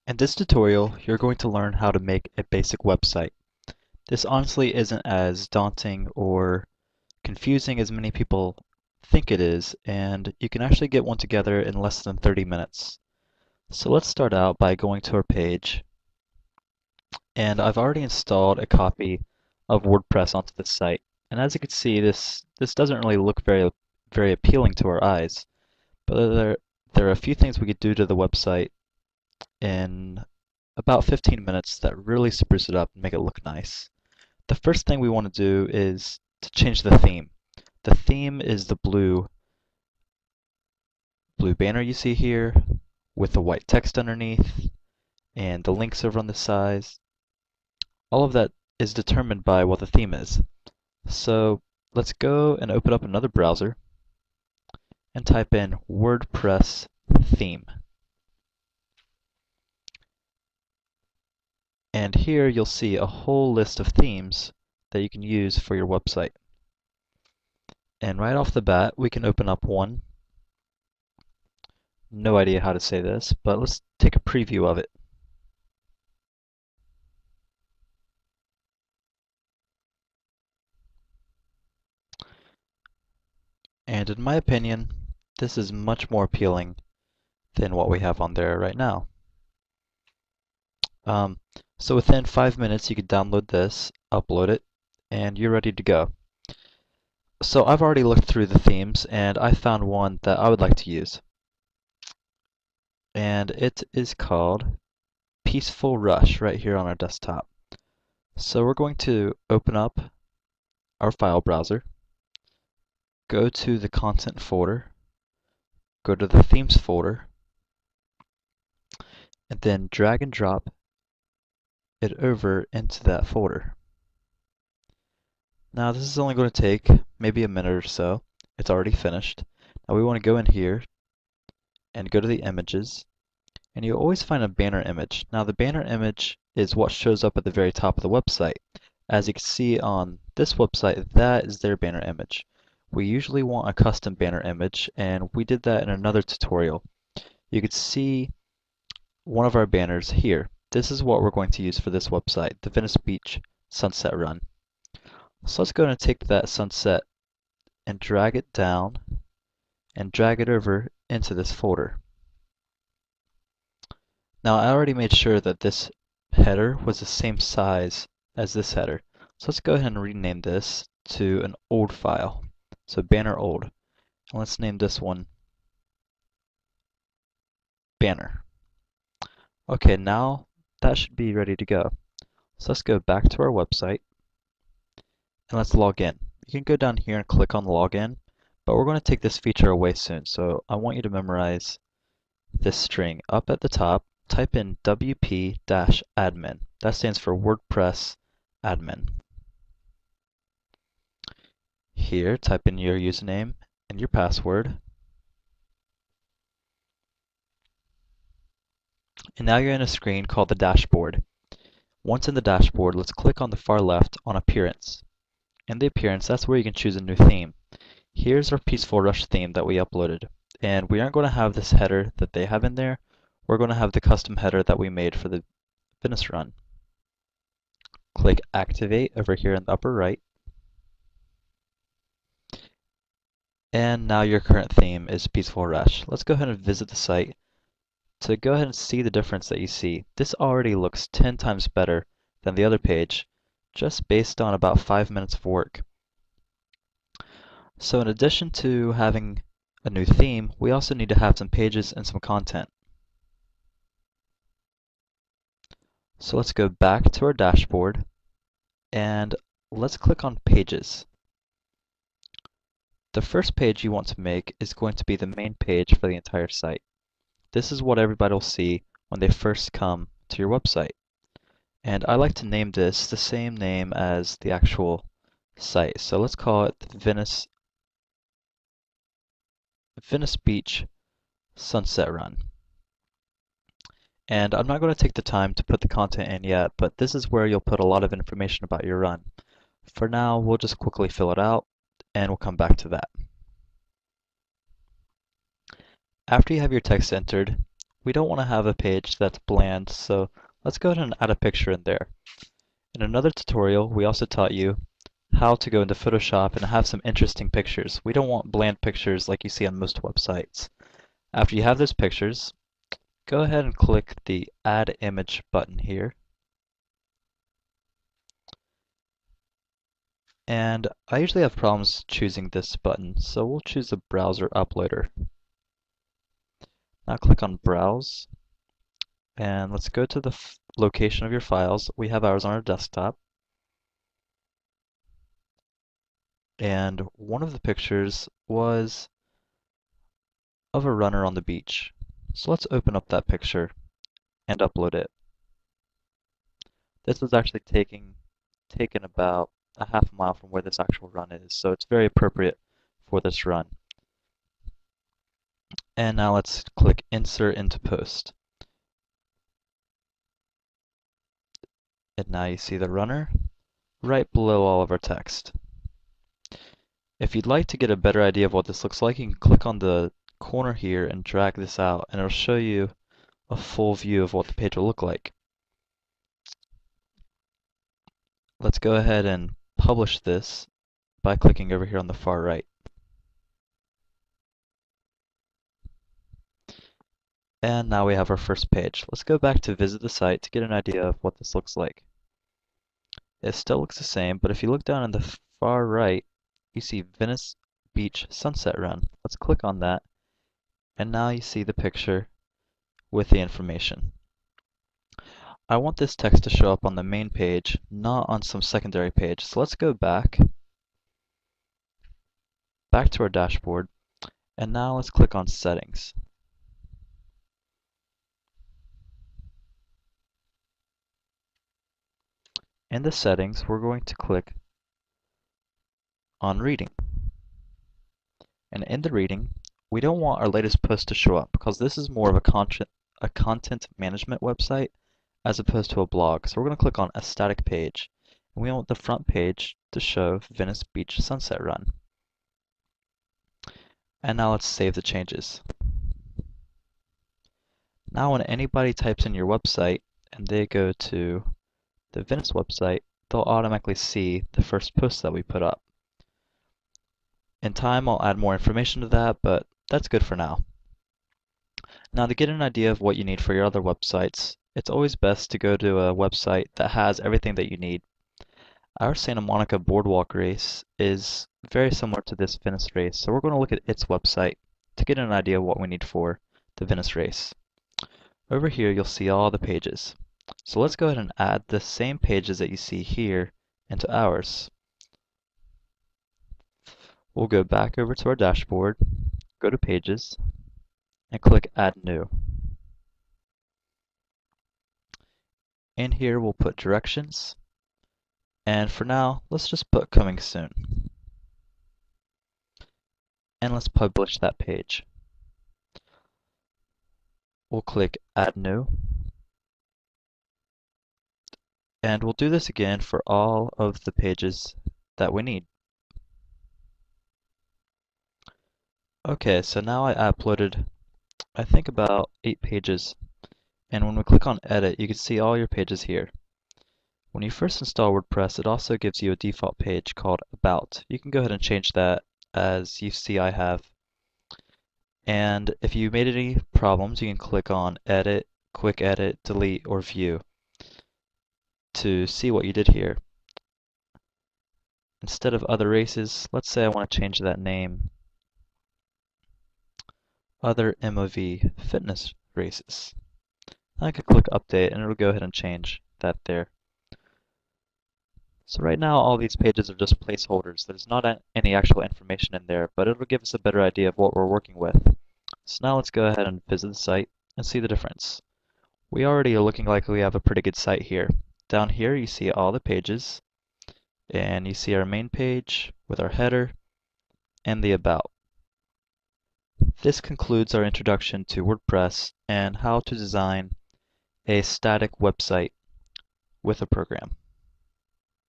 In this tutorial, you're going to learn how to make a basic website. This honestly isn't as daunting or confusing as many people think it is, and you can actually get one together in less than 30 minutes. So let's start out by going to our page, and I've already installed a copy of WordPress onto the site. And as you can see, this doesn't really look very appealing to our eyes, but there are a few things we could do to the website in about 15 minutes that really spruce it up and make it look nice. The first thing we want to do is to change the theme. The theme is the blue banner you see here with the white text underneath and the links over on the sides. All of that is determined by what the theme is. So let's go and open up another browser and type in WordPress theme. And here you'll see a whole list of themes that you can use for your website. And right off the bat, we can open up one. No idea how to say this, but let's take a preview of it. And in my opinion, this is much more appealing than what we have on there right now. So within 5 minutes, you can download this, upload it, and you're ready to go. So I've already looked through the themes, and I found one that I would like to use. And it is called Peaceful Rush right here on our desktop. So we're going to open up our file browser, go to the content folder, go to the themes folder, and then drag and drop it over into that folder. Now this is only going to take maybe a minute or so. It's already finished. Now we want to go in here and go to the images, and you always find a banner image. Now the banner image is what shows up at the very top of the website. As you can see on this website, that is their banner image. We usually want a custom banner image, and we did that in another tutorial. You could see one of our banners here. This is what we're going to use for this website, the Venice Beach Sunset Run. So let's go ahead and take that sunset and drag it down and drag it over into this folder. Now I already made sure that this header was the same size as this header. So let's go ahead and rename this to an old file. So banner old. And let's name this one banner. Okay, now that should be ready to go. So let's go back to our website and let's log in. You can go down here and click on login, but we're going to take this feature away soon. So I want you to memorize this string. Up at the top, type in WP-admin. That stands for WordPress admin. Here, type in your username and your password. And now you're in a screen called the dashboard. Once in the dashboard, let's click on the far left on Appearance. In the Appearance, that's where you can choose a new theme. Here's our Peaceful Rush theme that we uploaded. And we aren't going to have this header that they have in there. We're going to have the custom header that we made for the Venice Run. Click Activate over here in the upper right. And now your current theme is Peaceful Rush. Let's go ahead and visit the site to go ahead and see the difference that you see. This already looks 10 times better than the other page, just based on about 5 minutes of work. So in addition to having a new theme, we also need to have some pages and some content. So let's go back to our dashboard and let's click on Pages. The first page you want to make is going to be the main page for the entire site. This is what everybody will see when they first come to your website. And I like to name this the same name as the actual site. So let's call it the Venice Beach Sunset Run. And I'm not going to take the time to put the content in yet, but this is where you'll put a lot of information about your run. For now, we'll just quickly fill it out, and we'll come back to that. After you have your text entered, we don't want to have a page that's bland, so let's go ahead and add a picture in there. In another tutorial, we also taught you how to go into Photoshop and have some interesting pictures. We don't want bland pictures like you see on most websites. After you have those pictures, go ahead and click the Add Image button here. And I usually have problems choosing this button, so we'll choose the Browser Uploader. Now click on Browse, and let's go to the location of your files. We have ours on our desktop. And one of the pictures was of a runner on the beach. So let's open up that picture and upload it. This was actually taken about a half a mile from where this actual run is, so it's very appropriate for this run. And now let's click Insert into Post. And now you see the runner right below all of our text. If you'd like to get a better idea of what this looks like, you can click on the corner here and drag this out, and it'll show you a full view of what the page will look like. Let's go ahead and publish this by clicking over here on the far right. And now we have our first page. Let's go back to visit the site to get an idea of what this looks like. It still looks the same, but if you look down in the far right, you see Venice Beach Sunset Run. Let's click on that, and now you see the picture with the information. I want this text to show up on the main page, not on some secondary page. So let's go back to our dashboard, and now let's click on Settings. In the settings, we're going to click on Reading. And in the reading, we don't want our latest post to show up because this is more of a content management website as opposed to a blog. So we're going to click on a static page. And we want the front page to show Venice Beach Sunset Run. And now let's save the changes. Now when anybody types in your website and they go to the Venice website, they'll automatically see the first post that we put up. In time, I'll add more information to that, but that's good for now. Now, to get an idea of what you need for your other websites, it's always best to go to a website that has everything that you need. Our Santa Monica Boardwalk race is very similar to this Venice race, so we're going to look at its website to get an idea of what we need for the Venice race. Over here, you'll see all the pages. So let's go ahead and add the same pages that you see here into ours. We'll go back over to our dashboard, go to Pages, and click Add New. In here, we'll put directions, and for now, let's just put Coming Soon. And let's publish that page. We'll click Add New, and we'll do this again for all of the pages that we need. Okay, so now I uploaded, I think about 8 pages, and when we click on Edit, you can see all your pages here. When you first install WordPress, it also gives you a default page called About. You can go ahead and change that as you see I have. And if you made any problems, you can click on Edit, Quick Edit, Delete, or View to see what you did here. Instead of Other Races, let's say I want to change that name, Other MOV Fitness Races. I could click Update and it'll go ahead and change that there. So right now all these pages are just placeholders. There's not any actual information in there, but it'll give us a better idea of what we're working with. So now let's go ahead and visit the site and see the difference. We already are looking like we have a pretty good site here. Down here you see all the pages, and you see our main page with our header and the About. This concludes our introduction to WordPress and how to design a static website with a program.